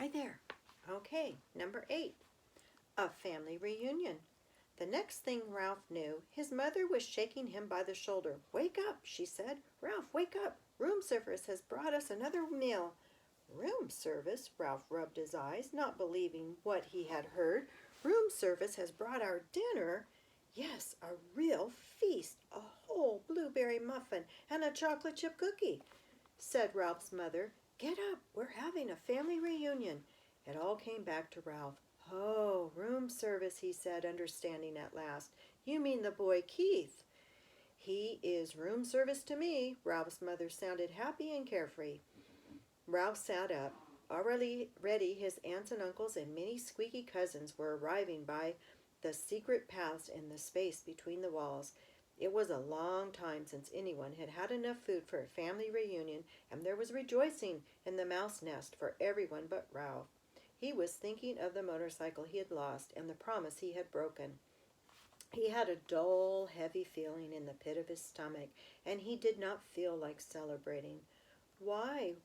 Hi there. Okay, number 8. A family reunion. The next thing Ralph knew, his mother was shaking him by the shoulder. "Wake up," she said. "Ralph, wake up. Room service has brought us another meal." Room service? Ralph rubbed his eyes, not believing what he had heard. Room service has brought our dinner? Yes, a real feast. A whole blueberry muffin and a chocolate chip cookie, said Ralph's mother. "Get up. We're having a family reunion." It all came back to Ralph. "Oh, room service," he said, understanding at last. "You mean the boy Keith." "He is room service to me." Ralph's mother sounded happy and carefree. Ralph sat up. Already his aunts and uncles and many squeaky cousins were arriving by the secret paths in the space between the walls. It was a long time since anyone had had enough food for a family reunion, and there was rejoicing in the mouse nest for everyone but Ralph. He was thinking of the motorcycle he had lost and the promise he had broken. He had a dull, heavy feeling in the pit of his stomach, and he did not feel like celebrating. "Why,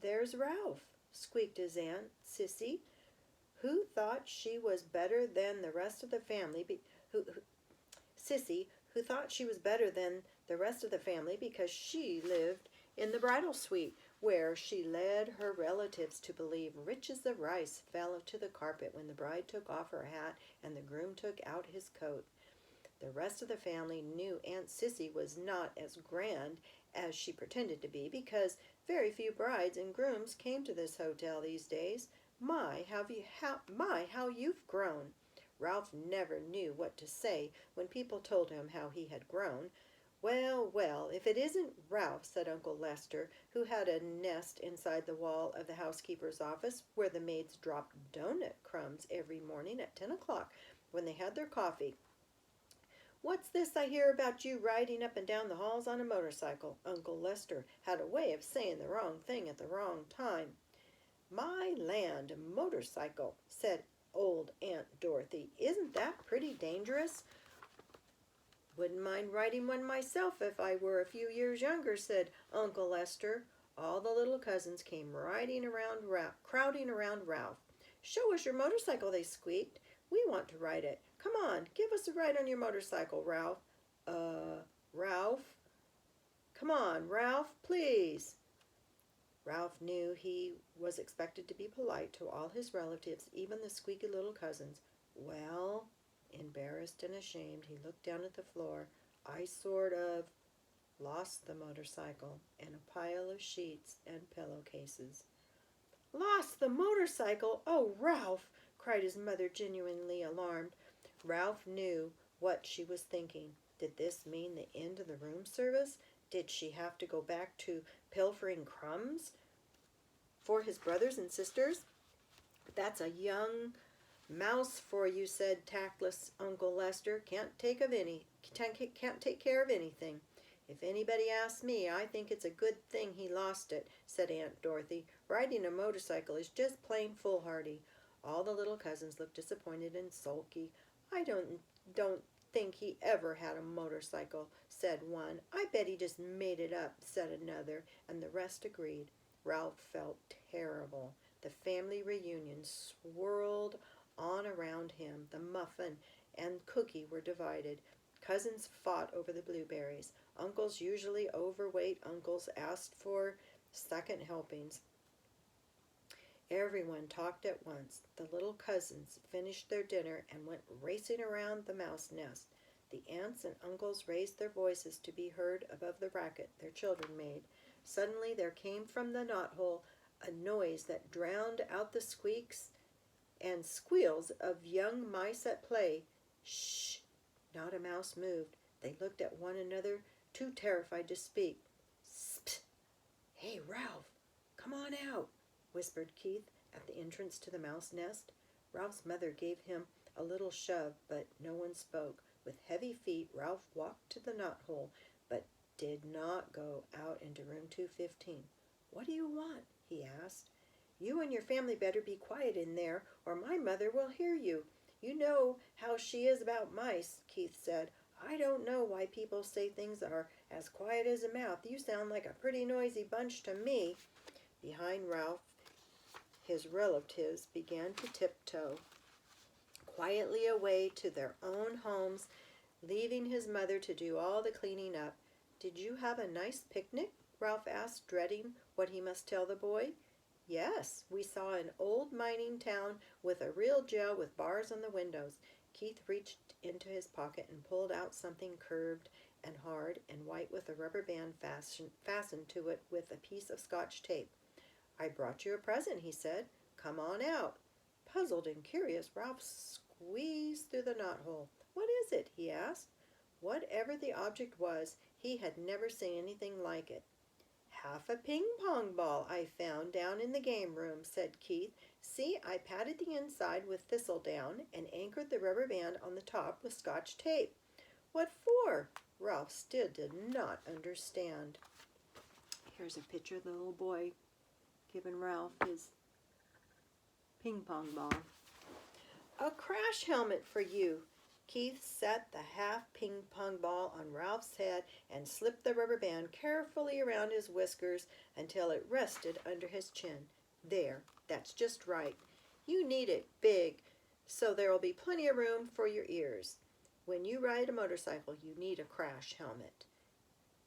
there's Ralph," squeaked his Aunt Sissy, who thought she was better than the rest of the family. Sissy, who thought she was better than the rest of the family because she lived in the bridal suite, where she led her relatives to believe rich as the rice fell to the carpet when the bride took off her hat and the groom took out his coat. The rest of the family knew Aunt Sissy was not as grand as she pretended to be, because very few brides and grooms came to this hotel these days. My, how you've grown!" Ralph never knew what to say when people told him how he had grown. "Well, well, if it isn't Ralph," said Uncle Lester, who had a nest inside the wall of the housekeeper's office, where the maids dropped doughnut crumbs every morning at 10 o'clock when they had their coffee. "What's this I hear about you riding up and down the halls on a motorcycle?" Uncle Lester had a way of saying the wrong thing at the wrong time. "My land, a motorcycle," said old Aunt Dorothy. "Isn't that pretty dangerous?" "Wouldn't mind riding one myself if I were a few years younger," said Uncle Lester. All the little cousins came crowding around Ralph. "Show us your motorcycle," they squeaked. "We want to ride it. Come on, give us a ride on your motorcycle, Ralph." Ralph? Come on, Ralph, please." Ralph knew he was expected to be polite to all his relatives, even the squeaky little cousins. "Well," embarrassed and ashamed, he looked down at the floor. "I sort of lost the motorcycle in a pile of sheets and pillowcases." "Lost the motorcycle? Oh, Ralph!" cried his mother, genuinely alarmed. Ralph knew what she was thinking. Did this mean the end of the room service? Did she have to go back to pilfering crumbs for his brothers and sisters? "That's a young mouse for you," said tactless Uncle Lester. Can't take care of anything." "If anybody asks me, I think it's a good thing he lost it," said Aunt Dorothy. "Riding a motorcycle is just plain foolhardy." All the little cousins looked disappointed and sulky. "I don't think he ever had a motorcycle," said one. "I bet he just made it up," said another, and the rest agreed. Ralph felt terrible. The family reunion swirled on around him. The muffin and cookie were divided. Cousins fought over the blueberries. Uncles, usually overweight uncles, asked for second helpings. Everyone talked at once. The little cousins finished their dinner and went racing around the mouse nest. The aunts and uncles raised their voices to be heard above the racket their children made. Suddenly there came from the knothole a noise that drowned out the squeaks and squeals of young mice at play. "Shh!" Not a mouse moved. They looked at one another, too terrified to speak. "Psst! Hey, Ralph, come on out," whispered Keith at the entrance to the mouse nest. Ralph's mother gave him a little shove, but no one spoke. With heavy feet, Ralph walked to the knothole, but did not go out into room 215. "What do you want?" he asked. "You and your family better be quiet in there, or my mother will hear you. You know how she is about mice," Keith said. "I don't know why people say things are as quiet as a mouse. You sound like a pretty noisy bunch to me." Behind Ralph, his relatives began to tiptoe quietly away to their own homes, leaving his mother to do all the cleaning up. "Did you have a nice picnic?" Ralph asked, dreading what he must tell the boy. "Yes, we saw an old mining town with a real jail with bars on the windows." Keith reached into his pocket and pulled out something curved and hard and white with a rubber band fastened to it with a piece of Scotch tape. "I brought you a present," he said. "Come on out." Puzzled and curious, Ralph squeezed through the knothole. "What is it?" he asked. Whatever the object was, he had never seen anything like it. "Half a ping-pong ball I found down in the game room," said Keith. "See, I padded the inside with thistledown and anchored the rubber band on the top with Scotch tape." "What for?" Ralph still did not understand. Here's a picture of the little boy giving Ralph his ping-pong ball. "A crash helmet for you." Keith set the half ping-pong ball on Ralph's head and slipped the rubber band carefully around his whiskers until it rested under his chin. "There, that's just right. You need it big, so there will be plenty of room for your ears. When you ride a motorcycle, you need a crash helmet."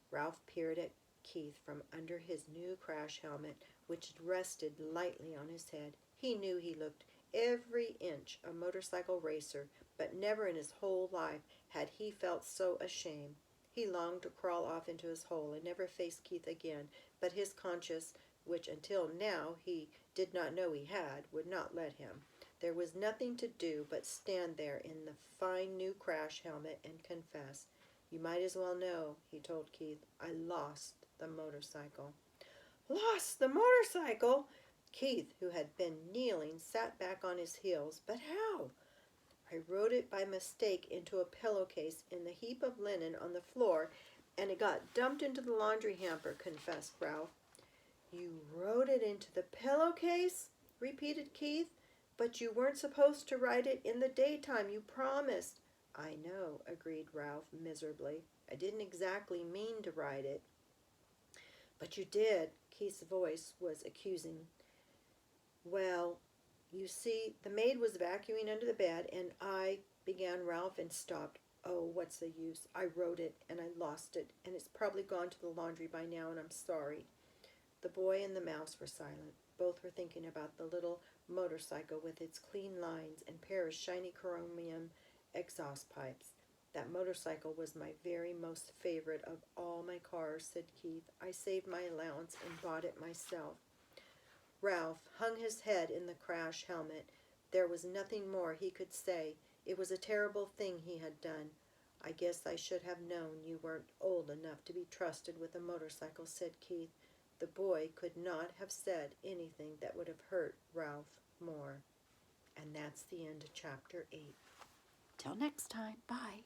Ralph peered at Keith from under his new crash helmet, which rested lightly on his head. He knew he looked every inch a motorcycle racer, but never in his whole life had he felt so ashamed. He longed to crawl off into his hole and never face Keith again, but his conscience, which until now he did not know he had, would not let him. There was nothing to do but stand there in the fine new crash helmet and confess. "You might as well know," he told Keith. "I lost the motorcycle." "Lost the motorcycle?" Keith, who had been kneeling, sat back on his heels. "But how?" "I rode it by mistake into a pillowcase in the heap of linen on the floor, and it got dumped into the laundry hamper," confessed Ralph. "You rode it into the pillowcase?" repeated Keith. "But you weren't supposed to ride it in the daytime. You promised." "I know," agreed Ralph miserably. "I didn't exactly mean to ride it." "But you did." Keith's voice was accusing. "Well, you see, the maid was vacuuming under the bed, and I—" began Ralph and stopped. "Oh, what's the use? I rode it, and I lost it, and it's probably gone to the laundry by now, and I'm sorry." The boy and the mouse were silent. Both were thinking about the little motorcycle with its clean lines and pair of shiny chromium exhaust pipes. "That motorcycle was my very most favorite of all my cars," said Keith. "I saved my allowance and bought it myself." Ralph hung his head in the crash helmet. There was nothing more he could say. It was a terrible thing he had done. "I guess I should have known you weren't old enough to be trusted with a motorcycle," said Keith. The boy could not have said anything that would have hurt Ralph more. And that's the end of Chapter 8. Till next time, bye.